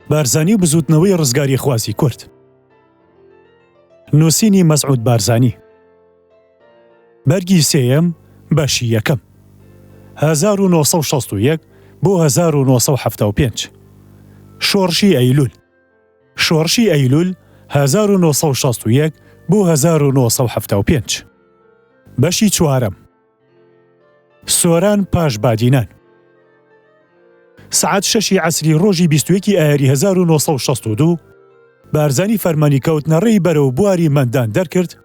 بارزانی و بزوتنەوەی ڕزگاری خوازی کورد. نووسینی مەسعود بارزانی. بەرگی سێیەم بەشی یەکەم 1961 بۆ 1975. شۆڕشی ئەیلول. شۆڕشی ئەیلول 1961 بۆ 1975. بەشی چوارەم سۆران پاش بادینان. سعات 6 عەسری ڕۆژی 21 ئایاری 1962 بارزانی فەرمانی کەوتنەڕێی بەرەو بواری مەندان دەرکرد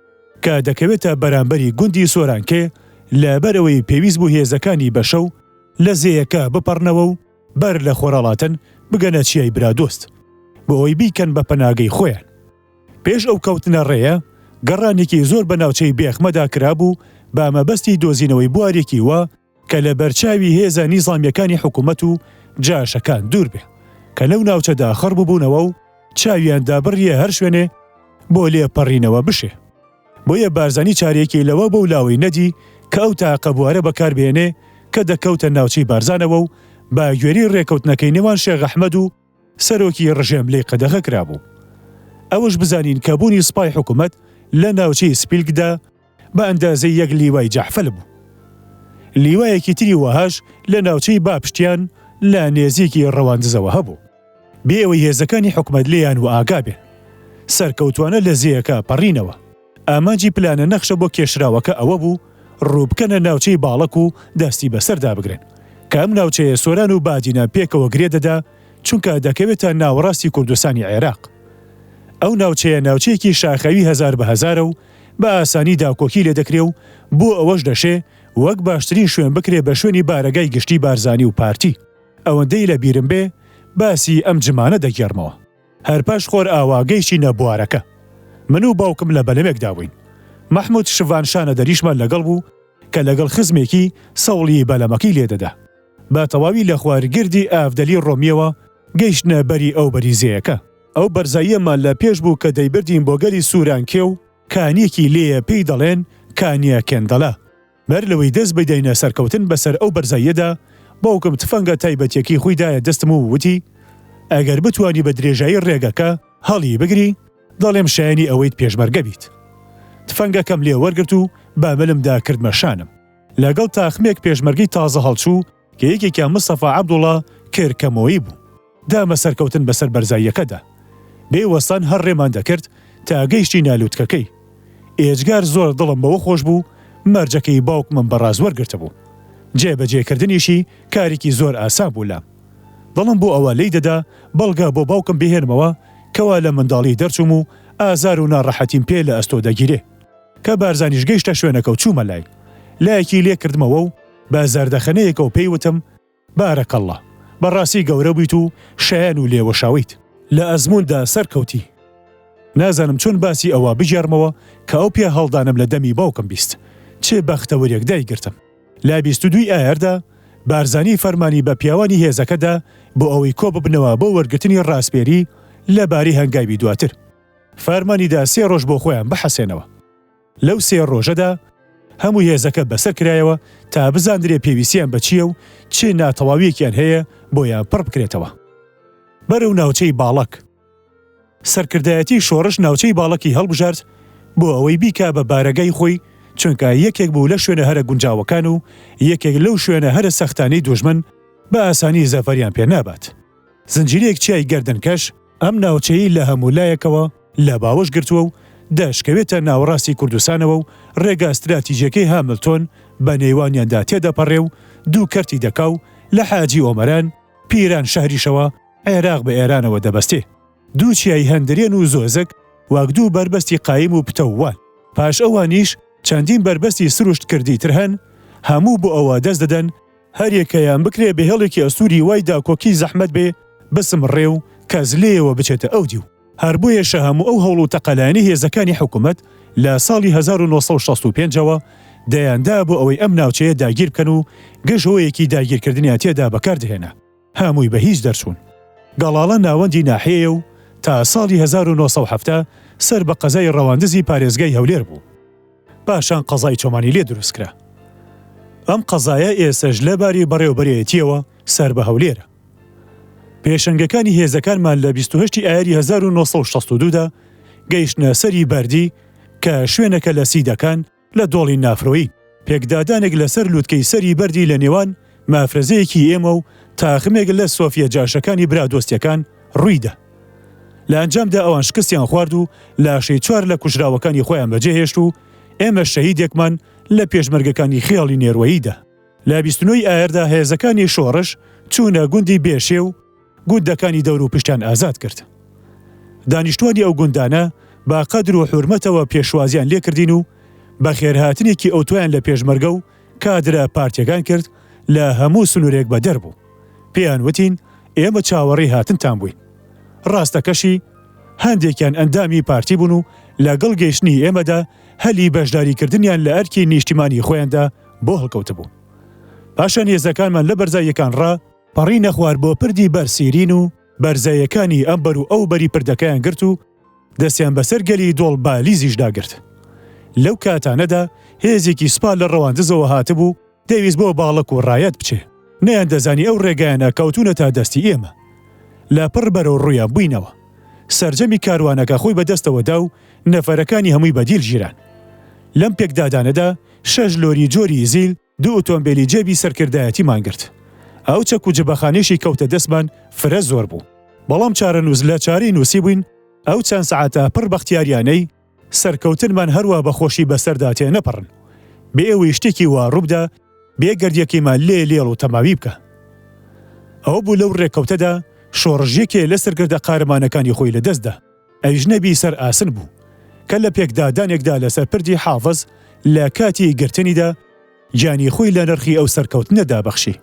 کە دەکەوێتە بەرامبەری گوندی سۆرانکێ لەبەرەوەی پێویست بوو هێزەکانی بەشەو لە زێیەکە بپەڕنەوە و بەر لە خۆراڵاتن بگەنە چیای برادۆست بۆ ئەوەی بیکەن بە پەناگەی خۆیان. پێش ئەو کەوتنە ڕێیە گەڕانێکی زۆر بە ناوچەی بێخمەدا کرابوو بە مەبەستی دۆزینەوەی بوارێکی وە کە لە بەرچاوی هێزە نیزامیەکانی حکوومەت و جاشەکان دوور بێ کە لەو ناوچەدا خەڕ ببوونەوە و چاویاندا بڕیە هەر شوێنێ بۆ لێپەڕینەوە بشێ. بۆیە بارزانی چارێکی لەوە بەو لاوەی نەدی کە ئەو تاقە بوارە بەکاربێنێ کە دەکەوتە ناوچەی بارزانەوە و با گوێری ڕێکەوتنەکەی نێوان شێخ ئەحمەد و سەرۆکی ڕژێم لێ قەدەغە کرابوو. ئەوەش بزانین کە بوونی سوپای حکوومەت لە ناوچەی سپیلگدا بە ئەندازەی یەک لیوای جەحفەل بوو. لیوایەکی تری وەهاش لە ناوچەی باپشتیان لە نێزیکی ڕەواندزەوە هەبوو. بێ ئەوەی هێزەکانی حکوومەت لێیان و ئاگابێن. سەرکەوتوانە لە زیەکە پەڕینەوە. ئامانجی پلانە نەخشە بۆ کێشراوەکە ئەوە بوو ڕووبکەنە ناوچەی باڵک و دەستی بەسەردا بگرن کە ئەم ناوچەیە سۆران و بادینە پێکەوە گرێدەدا چونکە دەکەوێتە ناوەڕاستی کوردستانی عێراق. ئەو ناوچەیە ناوچەیەکی شاخەوی هەزار بە هەزارە و بە ئاسانی داکۆکی لێ دەکرێ و بۆ ئەوەش دەشێ وەک باشترین شوێن بکرێ بە شوێنی بارەگای گشتی بارزانی و پارتی. ئەوەندەی لە بیرم بێ باسی ئەم جمانە دەگێڕمەوە. هەرپاش خۆر ئاواگەیشی نەبوارەکە من و باوکم لە بەلەمێک داوین. مەحموود شڤانشانە دەریشمان لەگەڵ بوو کە لەگەڵ خزمێکی سەوڵی بەلەمەکەی لێدەدا. بە تەواوی لە خوارگردی ئافدەلی ڕۆمیەوە گەیشتنە بەری ئەو بەریزەیەکە. ئەو بەرزاییەمان لە پێش بوو کە دەیبردین بۆ گەلی سوورانکێ و کانیەکی لێیە پێی دەڵێن کانیە کێندەڵە. بەر لەوەی دەست بدەینە سەرکەوتن بەسەر ئەو بەرزاییەدا باوکم تفەنگە تایبەتێکی خۆیدایە دەستم و وتی ئەگەر بتوانی بە درێژایی ڕێگەکە هەڵی بگری دەڵێم شایانی ئەوەیت پێشمەرگە بیت. تفەنگەکەم لێ وەرگرت و بامەلمدا کردمە شانم. لەگەڵ تاخمێک پێشمەرگەی تازە هەڵچوو کە یەکێکیان مستەفا عەبدوڵڵا کێرکەمەوەی بوو. دامە سەرکەوتن بەسەر بەرزاییەکەدا. بێوەسان هەر ڕێمان دەکرد تا گەیشتی نالووتکەکەی. ئێجگار زۆر دڵم بەوە خۆش بوو مەرجەکەی باوکمم بەڕاز وەرگرتە بوو. جێبەجێکردنیشی کارێکی زۆر ئاسان بوو لام. دڵم بۆ ئەوە لی دەدا بەڵگا بۆ باوکم بهێنمەوە کەوا لە منداڵی دەرچوم و ئازار و ناڕەحەتیم پێ لە ئەستۆ دەگیرێ. کە بارزانیش گەیشتە شوێنەکە و چوومە لای. لایەکی لێ کردمەوە و بە زەردەخەنەیەکە و پێیوتم بارەکەڵڵا بەڕاستی گەورە بوویت و شایان و لێوەشاویت. لە ئەزموندا سەرکەوتی. نازانم چۆن باسی ئەوە بژێرمەوە کە ئەو پێ هەڵدانم لە دەمی باوکم بیست. چێ بەختەوەریەک دایگرتم. لا 22 ئایاردا بارزانی فەرمانی بە پیاوانی هێزەکەدا بۆ ئەوەی کۆ ببنەوە بۆ وەرگرتنی ڕاستپێری لەباری هەنگاوی دواتر. فەرمانیدا 3 ڕۆژ بۆ خۆیان بحەسێنەوە. لەو 3 ڕۆژەدا هەموو هێزەکە بەسەر کرایەوە تا بزاندرێ پێویستیان بەچیە و چێ ناتەواویەکیان هەیە بۆیان پڕ بکرێتەوە. بەرەو ناوچەی باڵک. سەرکردایەتی شۆڕش ناوچەی باڵکی هەڵبژارد بۆ ئەوەی بیکا بە بارەگای خۆی چونکە یەکێک بوو لە شوێنە هەرە گونجاوەکان و یەکێک لەو شوێنە هەرە سەختانەی دوژمن بە ئاسانی زەفەریان پێ نابات. زنجیرێک چیای گەردنکەش ئەم ناوچەیی لە هەموو لایەکەوە لە باوەش گرتووە و دەشکەوێتە ناوەڕاستی کوردستانەوە و ڕێگا استراتیژیەکەی هاملتۆن بە نێوانیاندا تێدەپەڕێ و دوو کەرتی دەکا و لە حاجی ئۆمەران پیران شەهریشەوە عێراق بە ئێرانەوە دەبەستێ. دوو چیای هەندرێن و زۆزەک وەک دوو بربەستی قایم و پتەووان. پاش ئەوانیش چەندین بربەستی سروشت کردی تر هەن هەموو بۆ ئەوە دەست دەدەن هەریەکەیان بکرێ بەهێڵێکی ئەسووری وایدا کۆکی زەحمەت بێ بسم ڕێ و کەس لێەوە بچێتە ئەو دیو. هەر بۆیەشە هەموو ئەو هەوڵ و تەقەلانی هێزەکانی حکوومەت لە ساڵی 1965ەوە دەیاندا بۆ ئەوەی ئەم ناوچەیە داگیر بکەن و گەشەوەیەکی داگیرکردنیان تێدا بەکاردهێنا. هەمووی بە هیچ دەرچوون. گەڵاڵە ناوەندی ناحەیە و تا ساڵی 1970 سەر بە قەزای ڕەواندزی پارێزگای هەولێر بوو. پاشان قەزای چۆمانی لێ دروستکرا. ئەم قەزایە ئێسەش لەباری بەڕێوەبەرێتیەوە سەر بە هەولێرە. پێشەنگەکانی هێزەکانمان لە 28 ئایاری 1962دا گەیشتنە سەری بەردی کە شوێنەکە لە سیدەکان لە دۆڵی نافرۆیی. پێکدادانێک لەسەر لووتکەی سەری بەردی لە نێوان مافرەزەیەکی ئێمە و تاخمێک لە سۆفیە جاشەکانی برادۆستیەکان ڕوویدا. لە ئەنجامدا ئەوان شکستیان خوارد و لاشەی 4 لە کوژراوەکانی خۆیان بەجێهێشت و ئێمە شەهیدێکمان لە پێشمەرگەکانی خێڵی نێروەییدا. لە 29 ئایاردا هێزەکانی شۆڕش چوونە گوندی بێشێ و گوندەکانی دەور و پشتیان ئازاد کرد. دانیشتوانی ئەو گوندانە با قەدر و حورمەتەوە پێشوازیان لێکردین و بە خێرهاتنێکی ئەوتۆیان لە پێشمەرگە و کادرە پارتیەکان کرد لە هەموو سنوورێک بە دەربوو. پێیان وتین ئێمە چاوەڕێی هاتنتان بووین. ڕاستەکەشی هەندێکیان ئەندامی پارتی بوون و لەگەڵ گەیشتنی ئێمەدا هەلی بەشداریکردنیان لە ئەرکی نیشتیمانی خۆیاندا بۆ هەڵکەوتبوو. پاشان هێزەکانمان لە بەرزاییەکان ڕا پەڕی نەخوار بۆ پردی بەرسیرین و بەرزاییەکانی ئەمبەر و ئەو بەری پردەکەیان گرت و دەستیان بەسەر گەلی دۆڵ بالیزیشدا گرت. لەو کاتانەدا هێزێکی سوپا لە ڕەواندزەوە هاتبوو دەویست بۆ باڵک و ڕایەت بچێ. نەیان دەزانی ئەو ڕێگایانە کەوتونە تا دەستی ئێمە. لە پڕ بەرەو ڕوویان بووینەوە. سەرجەمی کاروانەکە خۆی بەدەستەوەدا و نەفەرەکانی هەمووی بەدیل ژیران. لەم پێکدادانەدا 6 لۆری جۆری زیل 2 ئۆتۆمبیلی جێبی سەرکردایەتیمان گرت. ئەو چەک و جبەخانێشی کەوتە دەستمان فرە زۆر بوو. بەڵام چارەنووس لە چارەی نووسی بووین ئەو چەند سەعاتە پڕ بەختیاریانەی سەرکەوتنمان هەروە بەخۆشی بەسەردا تێ نەپەڕن. بێ ئەوەی شتێکی وا ڕووبدا بێ گەردیەکەیمان لێڵ و تەماوی بکە. ئەوە بوو لەو ڕێکەوتەدا شۆڕژێکێ لە سەرکردە قارەمانەکانی خۆی لە دەستدا. ئەیژنەبی سەر ئاسن بوو کە لە پێکدادانێکدا لەسەر پردی حافظ لە کاتی گرتنیدا گیانی خۆی لە نرخی ئەو سەرکەوتنەدا بەخشی.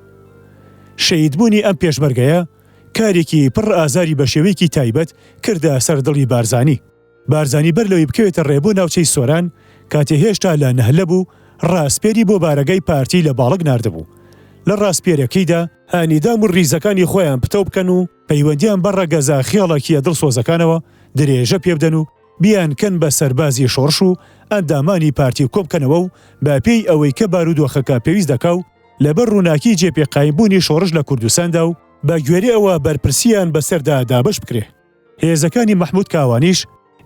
شەیدبوونی ئەم پێشمەرگەیە کارێکی پڕ ئازاری بە شێوەیەکی تایبەت کردە سەردڵی بارزانی. بارزانی بەر لەوەی بکەوێتە ڕێبوو ناوچەی سۆران کاتێ هێشتا لە نەهلە بوو ڕاستپێری بۆ بارەگەی پارتی لە باڵک ناردبوو. لە ڕاستپێرەکەیدا هانیدام و ڕیزەکانی خۆیان پتە بکەن و پەیوەندیان بە ڕەگەزا خێڵێکیە دڵسۆزەکانەوە درێژە پێ بدەن و بیان کەن بە سەربازی شۆڕش و ئەندامانی پارتی کۆبکەنەوە و بە پێی ئەوەی کە بارودۆخەکە پێویست دەکا و لەبەر ڕووناکی جێپێقایمبوونی شۆڕش لە کوردستاندا و بە گوێرە ئەوە بەرپرسیان بەسەردا دابش بکرێ. هێزەکانی مەحموود کاوانیش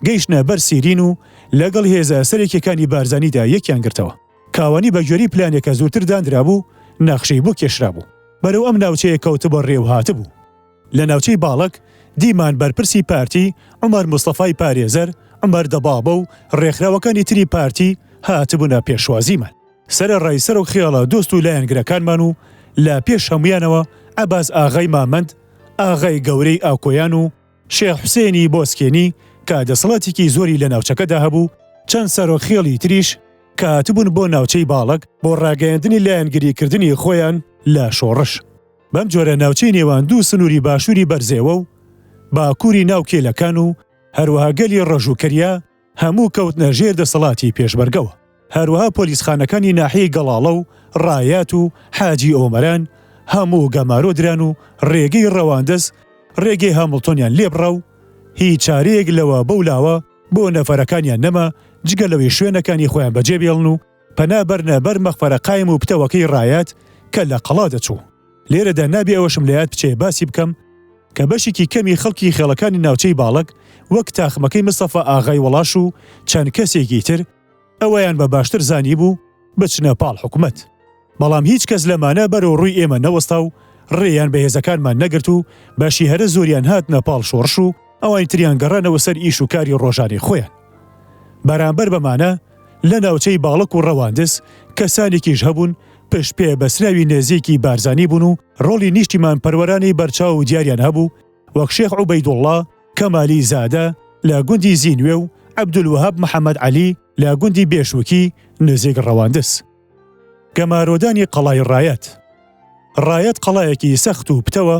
گەیشتنە بەر سیرین و لەگەڵ هێزە سەرێکیەکانی بارزانیدا یەکیان گرتەوە. کاوانی بە گوێری پلانێکە زووتر دانرابوو نەخشەی بۆ کێشرابوو. بەرەو ئەم ناوچەیە کەوتە بە ڕێو هاتبوو. لە ناوچەی باڵک دیمان بەرپرسی پارتی عومەر مستەفای پارێزەر، عومەر دەبابە و ڕێکخراوەکانی تری پارتی هاتبوونە پێشوازیمان. سەرەڕای سەر و خێڵە دۆست و لایەنگرەکانمان و لە پێش هەمویانەوە عەباس ئاغای مامەند، ئاغای گەورەی ئاکۆیان و شێخ حوسێنی بۆسکێنی کە دەسەڵاتێکی زۆری لە ناوچەکەدا هەبوو، چەند سەرۆخێڵی تریش کە هاتبوون بۆ ناوچەی باڵک بۆ ڕاگەیاندنی لایەنگریکردنی خۆیان لە شۆڕش. بەم جۆرە ناوچەی نێوان دوو سنووری باشووری بەرزێوە و باکووری ناو کێلەکان و هەروەها گەلی ڕەژووکەریا هەموو کەوتنە ژێر دەسەڵاتی پێشبەرگەوە. هەروەها پۆلیسخانەکانی ناحیەی گەڵاڵە و ڕایات و حاجی ئۆمەران هەموو گەمارۆ دران و ڕێگەی ڕەواندەس ڕێگەی هەمڵتۆنیان لێبڕا و هیچ چارەیەک لەوە بەولاوە بۆ نەفەرەکانیان نەما جگە لەوەی شوێنەکانی خۆیان بەجێبێڵن و پەنابەرنە بەر مەخفەرە قایم و پتەوەکەی ڕایات کە لە قەڵا دەچوو. لێرەدا نابێ ئەوەشم لەیاد بچێ باسی بکەم کە بەشێکی کەمی خەڵکی خێڵەکانی ناوچەی باڵک وەک تاخمەکەی مستەفا ئاغای وەڵاش و چەند کەسێکی تر ئەوەیان بە باشتر زانی بوو بچنە پاڵ حکومەت. بەڵام هیچ کەس لەمانە بەرەو ڕووی ئێمە نەوەستا و ڕێیان بە هێزەکانمان نەگرت و باشی هەرە زۆریان هاتنە پاڵ شۆڕش و ئەوانی تریان گەڕانەوە سەر ئیش و کاری ڕۆژانی خۆیان. بەرامبەر بەمانە لە ناوچەی باڵک و ڕەواندز کەسانێکیش هەبوون پشت پێ بەسراوی نێزیێکی بارزانی بوون و ڕۆڵی نیشتیمان پەروەرانی بەرچاو و دیاریان هەبوو وەک شێخ عوبەیدوڵڵا کەمالی زادە لە گوندی زینوێ و عەبدولوهاب محەممەد عەلی لە گوندی بێشوکی نزیک ڕەواندز. گەمارۆدانی قەڵای ڕایەت قەڵایەکی سەخت و پتەوە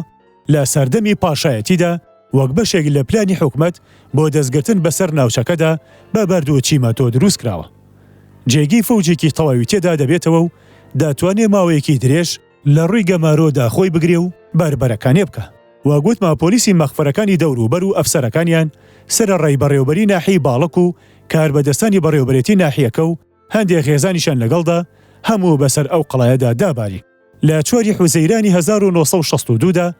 لە سەردەمی پاشایەتیدا وەک بەشێک لە پلانی حکومەت بۆ دەستگرتن بەسەر ناوچەکەدا بە بەرد و چیمەتۆ دروست کراوە. جێگی فەوجێکی تەواوی تێدا دەبێتەوە و دەتوانێت ماوەیەکی درێژ لە ڕووی گەمارۆدا خۆی بگرێ و بەربەرەکانێ بکە. واگوتما پۆلیسی مەخفەرەکانی دەوروبەر و ئەفسەرەکانیان سەرەڕای بەڕێوەبەری ناحیەی باڵک و کاربەدەستانی بەڕێوەبەرێتی ناحیەکە و هەندێک خێزانیشان لەگەڵدا هەموو بەسەر ئەو قەڵایەدا داباری. لە 4 حوزەیرانی 1962دا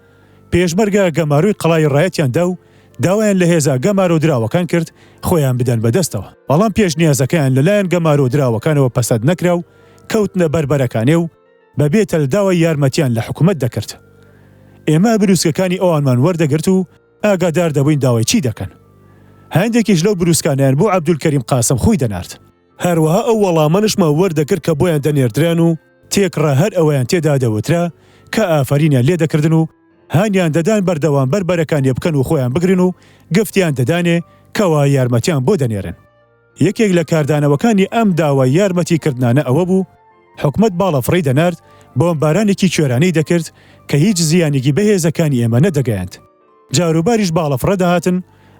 پێشمەرگە گەماروی قەڵای ڕایەتیاندا و داوایان لە هێزە گەمارۆ دراوەکان کرد خۆیان بدەن بەدەستەوە. بەڵام پێشنیازەکەیان لەلایەن گەمارۆ دراوەکانەوە پەسەند نەکرا و کەوتنە بەربەرەکانێ و بەبێتە لە داوای یارمەتیان لە حکوومەت دەکرد. ئێمە بروسکەکانی ئەوانمان وەردەگرت و ئاگادار دەبووین داوای چی دەکەن. هەندێکیش لەو بروسکانیان بۆ عەبدولکەریم قاسم خۆی دەنارد. هەروەها ئەو وەڵامانشمە وەردەگرت کە بۆیان دەنێردران و تێکڕا هەر ئەوەیان تێدا دەوترا کە ئافرینیان لێ دەکردن و هانیان دەدان بەردەوام بەربەرەکانی بکەن و خۆیان بگرن و گفتیان دەدانێ کەوا یارمەتیان بۆ دەنێرن. یەکێک لە کاردانەوەکانی ئەم داوای یارمەتیکردنانە ئەوە بوو حکومەت باڵەفڕی دەنارد بۆمبارانێکی کوێرانەی دەکرد کە هیچ زیانێکی بەهێزەکانی ئێمە نەدەگەیاند. جاروباریش باڵەفڕە دەهاتن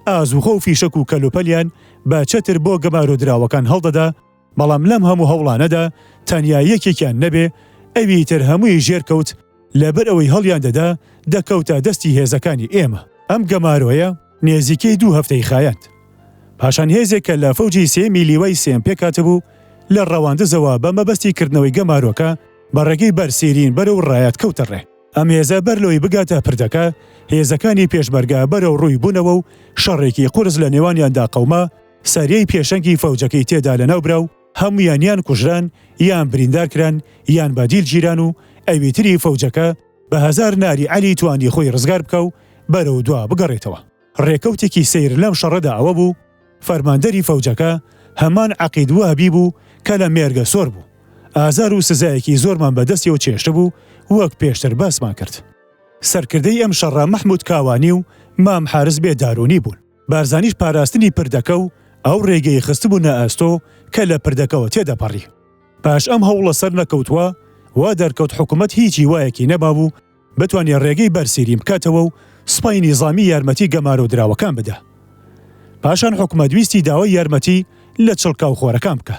ئازوخە و فیشک و کەلوپەلیان بە چەتر بۆ گەمارۆ دراوەکان هەڵدەدا، بەڵام لەم هەموو هەوڵانەدا تەنیا یەکێکیان نەبێ ئەوی تر هەمووی ژێرکەوت لەبەر ئەوەی هەڵیان دەدا دەکەوتە دەستی هێزەکانی ئێمە. ئەم گەمارۆیە نێزیکەی 2 هەفتەی خایاند. پاشان هێزێک کە لە فەوجی سێمی لیوەی سێم پێکاتبوو لە ڕەواندزەوە بە مەبەستی گەمارۆکە بە ڕێگەی بەرسیرین بەرەو ڕایەت کەوتەڕێ. ئەم هێزە بەرلەوەی بگاتە پردەکە هێزەکانی پێشمەرگە بەرەو ڕووی بوونەوە و شەڕێکی قورس لە نێوانیاندا قەوما سەریەی پێشەنگی فەوجەکەی تێدا لەناوبرا و هەمویان یان کوژران یان بریندارکران یان بەدیل گیران و ئەویتری فەوجەکە بە هەزار ناری عەلی توانی خۆی ڕزگار بکە و بەرەو دوا بگەڕێتەوە. ڕێکەوتێکی سیر لەم شەڕەدا ئەوە بوو فەرماندەری فەوجەکە هەمان عەقید وهەبی بوو کە لە مێرگە سۆر بوو. ئازار و سزایەکی زۆرمان بەدەستیەوە چێشتە بوو وەک پێشتر باسمان کرد. سەرکردەی ئەم شەڕە مەحموود کاوانی و مام حارس بێدارۆنی بوون. بارزانیش پاراستنی پردەکە و ئەو ڕێگەی خستبوونە ئەستۆ کە لە پردەکەەوە تێدەپەڕی. پاش ئەم هەوڵە سەر نەکەوتووە وا دەرکەوت حکوومەت هیچی وایەکی نەبابوو بتوانێت ڕێگەی بەرسیری بکاتەوە و سوپای نیزامی یارمەتی گەمارۆ دراوەکان بدە. پاشان حکوومەت ویستی داوای یارمەتی لە چڵکاو خۆرەکان بکە.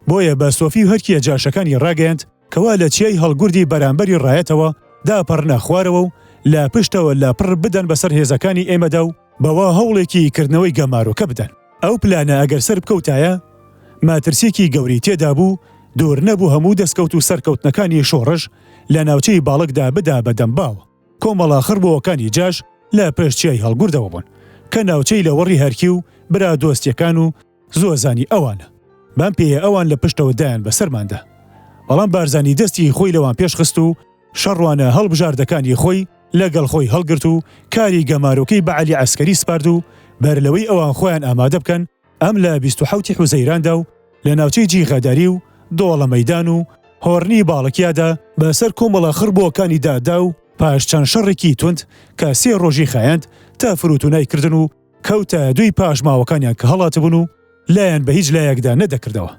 بۆیە بە سۆفی و هەرکیە جاشەکانی ڕاگەیاند کەوا لە چیای هەڵگوردی بەرامبەری ڕایەتەوە داپەڕنە خوارەوە و لە پشتەوە لە پڕ بدەن بەسەر هێزەکانی ئێمەدا و بەوا هەوڵێکی کردنەوەی گەمارۆکە بدەن. ئەو پلانە ئەگەر سەر بکەوتایە ماترسێکی گەوری تێدا بوو دوور نەبوو هەموو دەستکەوت و سەرکەوتنەکانی شۆڕش لە ناوچەی باڵکدا بدا بەدەمباوە. کۆمەڵا خڕبەوەکانی جاش لە پێشچیای هەڵگوردەوە بوون کە ناوچەی لە وەڕی هەرکی و برا دۆستیەکان و زۆزانی ئەوانە. بام پێیە ئەوان لە پشتەوە دایان بەسەرماندا. بەڵام بارزانی دەستی خۆی لەوان پێش خست و شەڕوانە هەڵبژاردەکانی خۆی لەگەڵ خۆی هەڵگرت و کاری گەمارۆکەی بە عەلی عەسکەری سپارد و بەرلەوەی ئەوان خۆیان ئامادە بکەن ئەم لە 27 حوزەیراندا و لە ناوچەی جیغەداری و دۆڵە مەیدان و هۆرنی باڵکیادا بەسەر کۆمەڵە خڕبۆکانی دادا و پاش چەند شەڕێکی تند کە 3 ڕۆژی خایاند تا فروتونای کردن و کەوتە دوی پاشماوەکانیان کە هەڵاتبوون و لایەن بە هیچ لایەکدا نەدەکردەوە.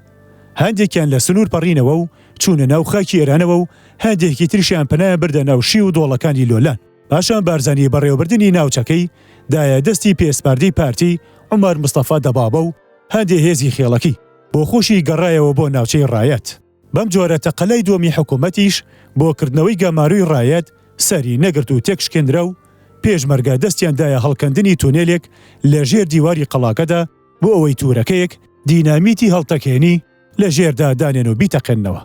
هەندێکیان لە سنوور پەڕینەوە و چوونە ناو خاکی ئێرانەوە و هەندێکی تریشیان پەنایان بردە ناو شی و دۆڵەکانی لۆلان. پاشان بارزانی بەڕێوەبردننی ناوچەکەی دایە دەستی پێسپاردەی پارتی عومەر مستەفا دەبابە و هەندێ هێزی خێڵەکی بۆ خۆشی گەڕایەوە بۆ ناوچەی ڕایەت. بەم جۆرە تەقەلای دووەمی حکوومەتیش بۆ کردنەوەی گەماروی ڕایەت سەری نەگرت و تێکشکێنرا و پێشمەرگە دەستیاندایە هەڵکەندنی تونێلێک لە ژێر دیواری قەڵاکەدا بۆ ئەوەی توورەکەیەک دینامیتی هەڵتەکێنی لە ژێردا دانێن و بیتەقێنەوە.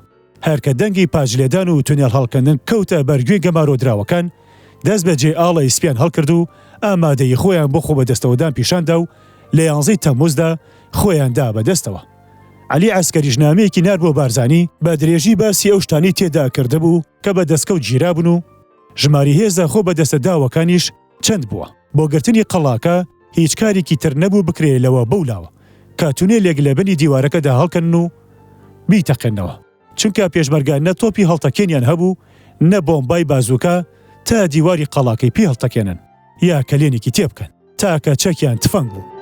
هەرکە دەنگی پاجلێدان و تونێل هەڵکەندن کەوتە بەرگوێ گەمارۆ دراوەکان دەست بەجێ ئاڵی سپیان هەڵکرد و ئامادەی خۆیان بۆ خۆ بەدەستەوەدان پیشاندا و لە 11 تەمموزدا خۆیاندا بەدەستەوە. عەلی عەسکەریش نامەیەکی نار بۆ بارزانی بە درێژی باسی ئەو شتانی تێدا کردهبوو کە بە دەستکەوت گیرابوون و ژماری هێزە خۆ بەدەستەداوەکانیش چەند بووە. بۆ گرتنی قەڵاکە هیچ کارێکی تر نەبوو بکرێلەوە بەولاوە کە تونێلێک لە بنی دیوارەکەدا هەڵکەن و بیتەقێنەوە، چونکە پێشمەرگە نە تۆپی هەڵتەکێنیان هەبوو نە بۆمبای بازووکە تا دیواری قەڵاکەی پێ هەڵتەکێنن یا کەلێنێکی تێبکەن تاکە چەکیان تفەنگ بوو.